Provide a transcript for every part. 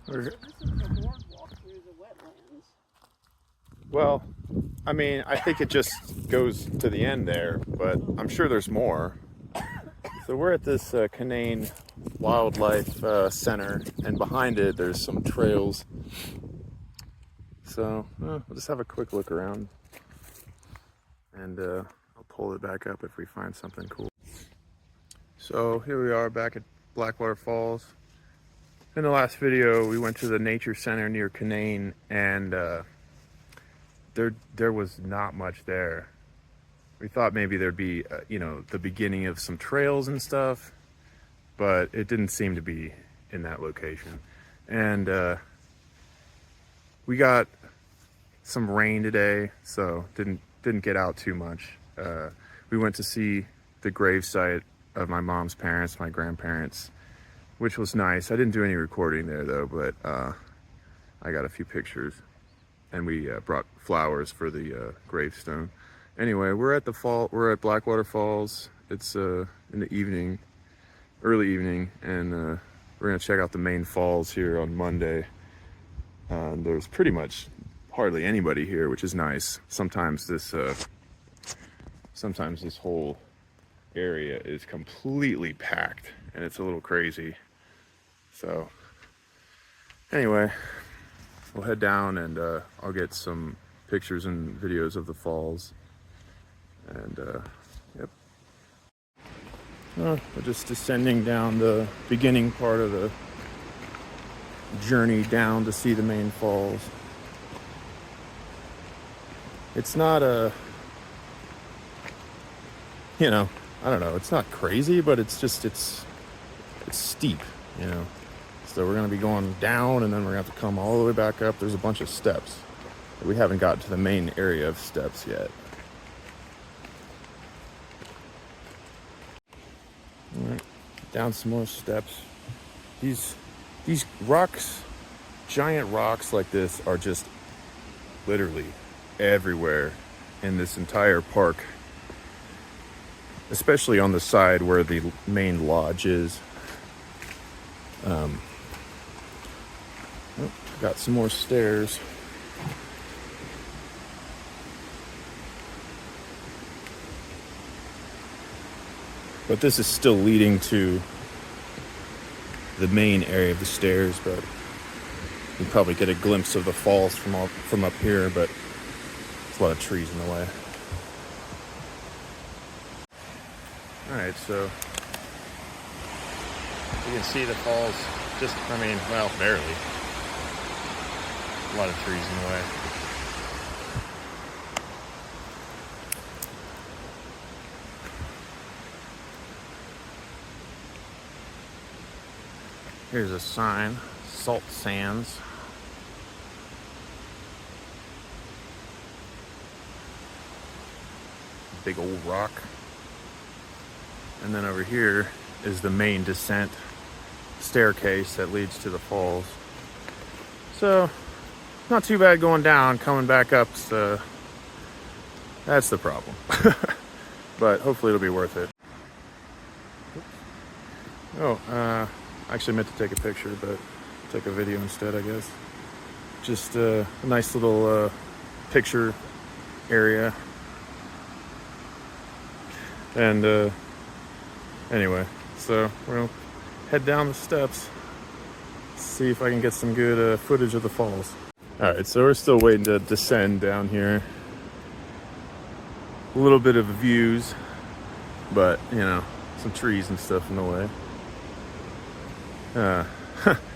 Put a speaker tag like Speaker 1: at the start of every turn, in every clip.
Speaker 1: We're,
Speaker 2: This is the boardwalk through the wetlands.
Speaker 1: well, I mean, I think it just goes to the end there, but I'm sure there's more. So we're at this Canaan Wildlife Center, and behind it there's some trails. So we'll just have a quick look around, and I'll pull it back up if we find something cool. So here we are back at Blackwater Falls. In the last video, we went to the nature center near Canaan, and there was not much there. We thought maybe there'd be, the beginning of some trails and stuff, but it didn't seem to be in that location. And we got some rain today, so didn't get out too much. We went to see the gravesite of my mom's parents, my grandparents, which was nice. I didn't do any recording there though, but I got a few pictures, and we brought flowers for the gravestone. Anyway, we're at Blackwater Falls. It's in the evening, early evening, and we're gonna check out the main falls here on Monday. There's pretty much hardly anybody here, which is nice. Sometimes this whole area is completely packed, and it's a little crazy. So anyway, we'll head down, and I'll get some pictures and videos of the falls. And yep, we're just descending down the beginning part of the journey down to see the main falls. It's not I don't know, it's not crazy, but it's steep, So we're gonna be going down, and then we're gonna have to come all the way back up. There's a bunch of steps. We haven't gotten to the main area of steps yet. All right, down some more steps. These rocks, giant rocks like this, are just literally everywhere in this entire park, especially on the side where the main lodge is. Got some more stairs. But this is still leading to the main area of the stairs, but you can probably get a glimpse of the falls from up here, but there's a lot of trees in the way. All right, so you can see the falls barely. A lot of trees in the way. Here's a sign, Salt Sands. Big old rock. And then over here is the main descent staircase that leads to the falls. So, not too bad going down. Coming back up, that's the problem. But hopefully it'll be worth it. Oh, I actually meant to take a picture, but take a video instead, I guess. Just a nice little picture area. And anyway, so we'll head down the steps, see if I can get some good footage of the falls. All right, so we're still waiting to descend down here. A little bit of views, but some trees and stuff in the way.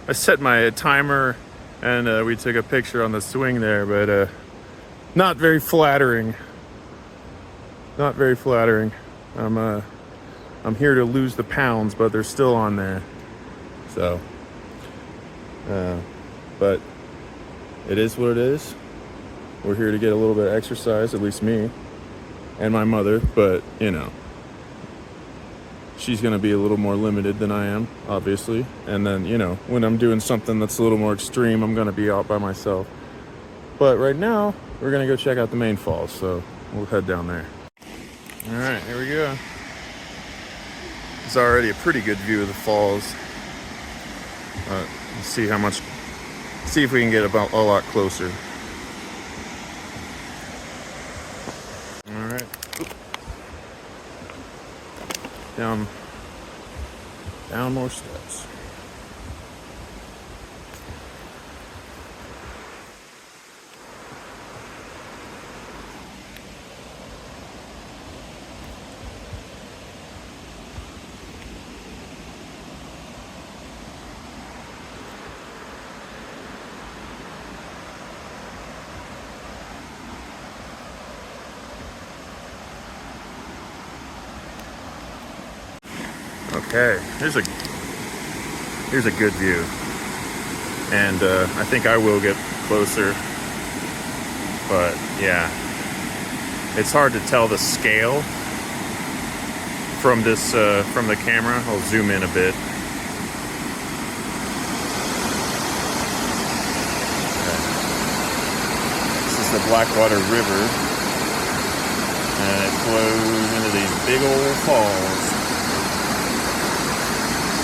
Speaker 1: I set my timer, and we took a picture on the swing there, but not very flattering. Not very flattering. I'm here to lose the pounds, but they're still on there. So, but it is what it is. We're here to get a little bit of exercise, at least me and my mother, but she's going to be a little more limited than I am, obviously. And then, when I'm doing something that's a little more extreme, I'm going to be out by myself. But right now, we're going to go check out the main falls, so we'll head down there. All right, here we go. It's already a pretty good view of the falls. You see how much see if we can get about a lot closer. All right. Down more steps. Okay, here's a good view, and I think I will get closer, but yeah, it's hard to tell the scale from this from the camera. I'll zoom in a bit. Okay. This is the Blackwater River, and it flows into these big old falls.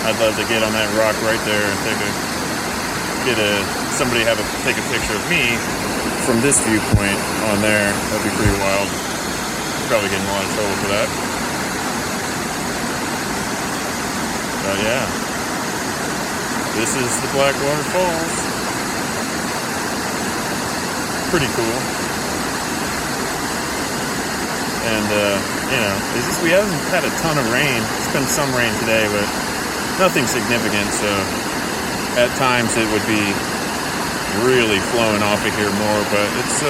Speaker 1: I'd love to get on that rock right there and take a picture of me from this viewpoint on there. That'd be pretty wild. Probably get in a lot of trouble for that. But yeah, this is the Blackwater Falls. Pretty cool. And we haven't had a ton of rain. It's been some rain today, but nothing significant, so at times it would be really flowing off of here more, but it's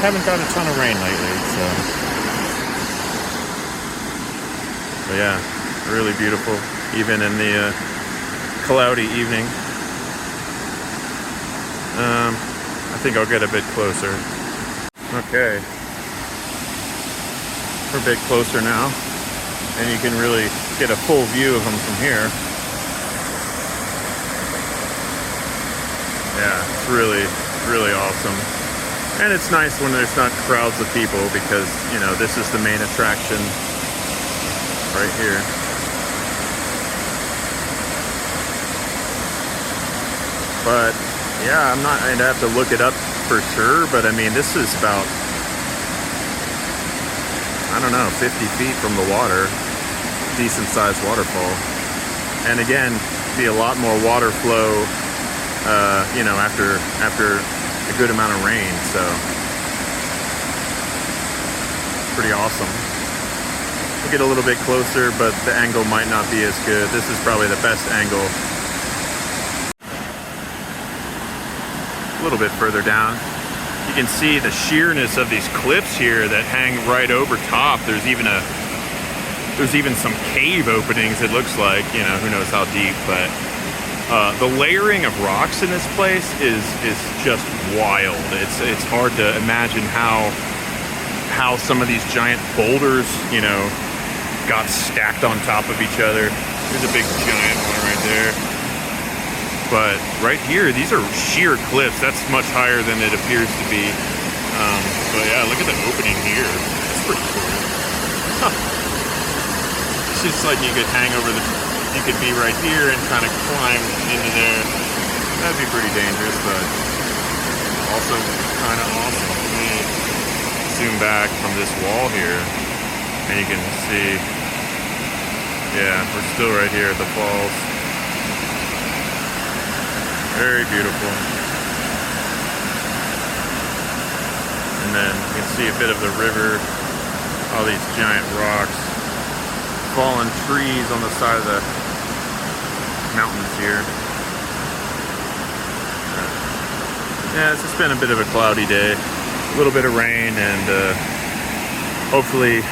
Speaker 1: haven't got a ton of rain lately, so yeah, really beautiful, even in the cloudy evening. I think I'll get a bit closer. Okay, we're a bit closer now, and you can really get a full view of them from here. Yeah, it's really, really awesome. And it's nice when there's not crowds of people, because, you know, this is the main attraction right here. But yeah, I'd have to look it up for sure, but I mean, this is about, I don't know, 50 feet from the water. Decent sized waterfall, and again, be a lot more water flow after a good amount of rain, so pretty awesome. We'll get a little bit closer, but the angle might not be as good. This is probably the best angle. A little bit further down, you can see the sheerness of these cliffs here that hang right over top. There's even some cave openings, it looks like, who knows how deep, but the layering of rocks in this place is just wild. It's hard to imagine how some of these giant boulders, got stacked on top of each other. There's a big giant one right there. But right here, these are sheer cliffs. That's much higher than it appears to be. But yeah, look at the opening here. That's pretty cool. Huh. It's just like you could you could be right here and kind of climb into there. That'd be pretty dangerous, but also kind of awesome. Let me zoom back from this wall here, and you can see, yeah, we're still right here at the falls. Very beautiful. And then you can see a bit of the river, all these giant rocks, fallen trees on the side of the mountains here. Yeah, it's just been a bit of a cloudy day. A little bit of rain, and hopefully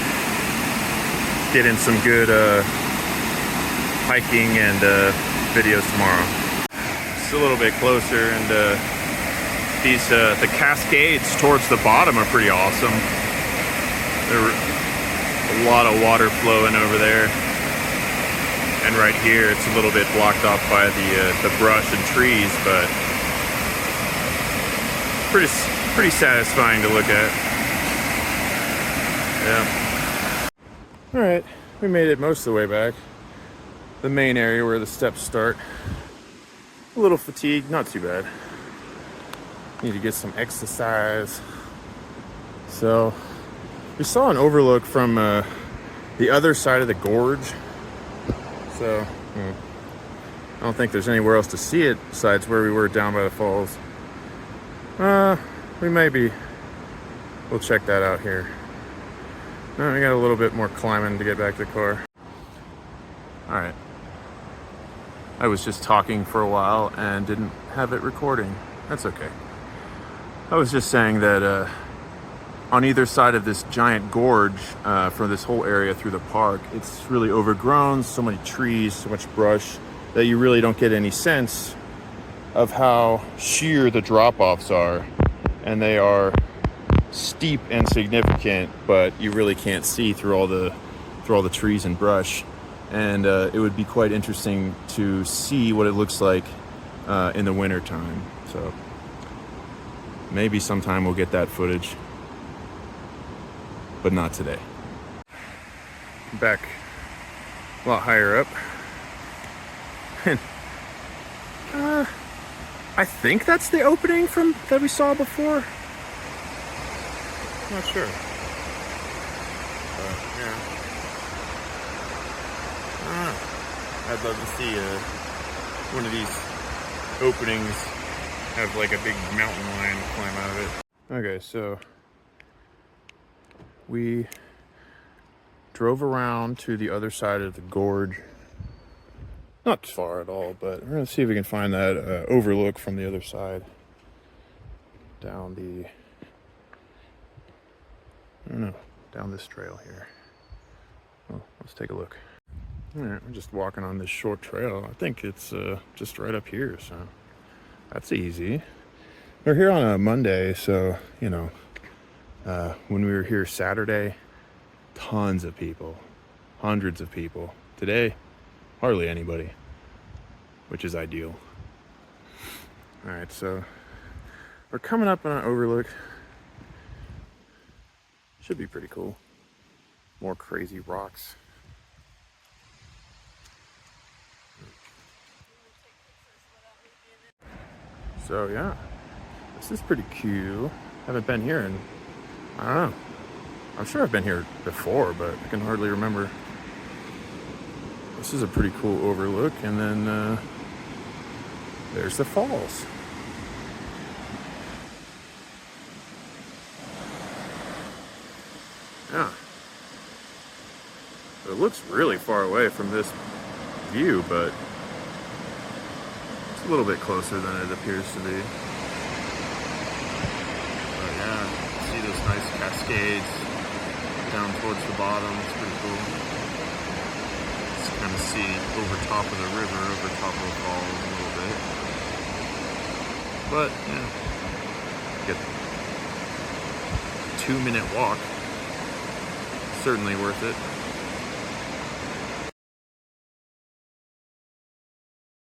Speaker 1: get in some good hiking and videos tomorrow. Just a little bit closer, and the cascades towards the bottom are pretty awesome. There are a lot of water flowing over there, and right here it's a little bit blocked off by the brush and trees, but pretty satisfying to look at. Yeah. All right, we made it most of the way back. The main area where the steps start. A little fatigued, not too bad. Need to get some exercise. So we saw an overlook from the other side of the gorge. So I don't think there's anywhere else to see it besides where we were down by the falls. We'll check that out here. We got a little bit more climbing to get back to the car. All right. I was just talking for a while and didn't have it recording. That's okay. I was just saying that on either side of this giant gorge for this whole area through the park, it's really overgrown, so many trees, so much brush, that you really don't get any sense of how sheer the drop-offs are. And they are steep and significant, but you really can't see through all the trees and brush. And it would be quite interesting to see what it looks like in the winter time. So maybe sometime we'll get that footage, but not today. Back a lot higher up. And I think that's the opening that we saw before. Not sure. Yeah. I'd love to see one of these openings have like a big mountain lion climb out of it. Okay, so we drove around to the other side of the gorge. Not far at all, but we're gonna see if we can find that overlook from the other side. Down down this trail here. Well, let's take a look. All right, we're just walking on this short trail. I think it's just right up here, so that's easy. We're here on a Monday, so, when we were here Saturday, tons of people, hundreds of people. Today, hardly anybody, which is ideal. All right, so we're coming up on an overlook. Should be pretty cool. More crazy rocks. So yeah, this is pretty cute. Haven't been here in, I don't know. I'm sure I've been here before, but I can hardly remember. This is a pretty cool overlook, and then there's the falls. Yeah. It looks really far away from this view, but it's a little bit closer than it appears to be. But yeah, see those nice cascades down towards the bottom. It's pretty cool. Just kind of see over top of the river, over top of the falls a little bit. But yeah, get a 2-minute walk. Certainly worth it.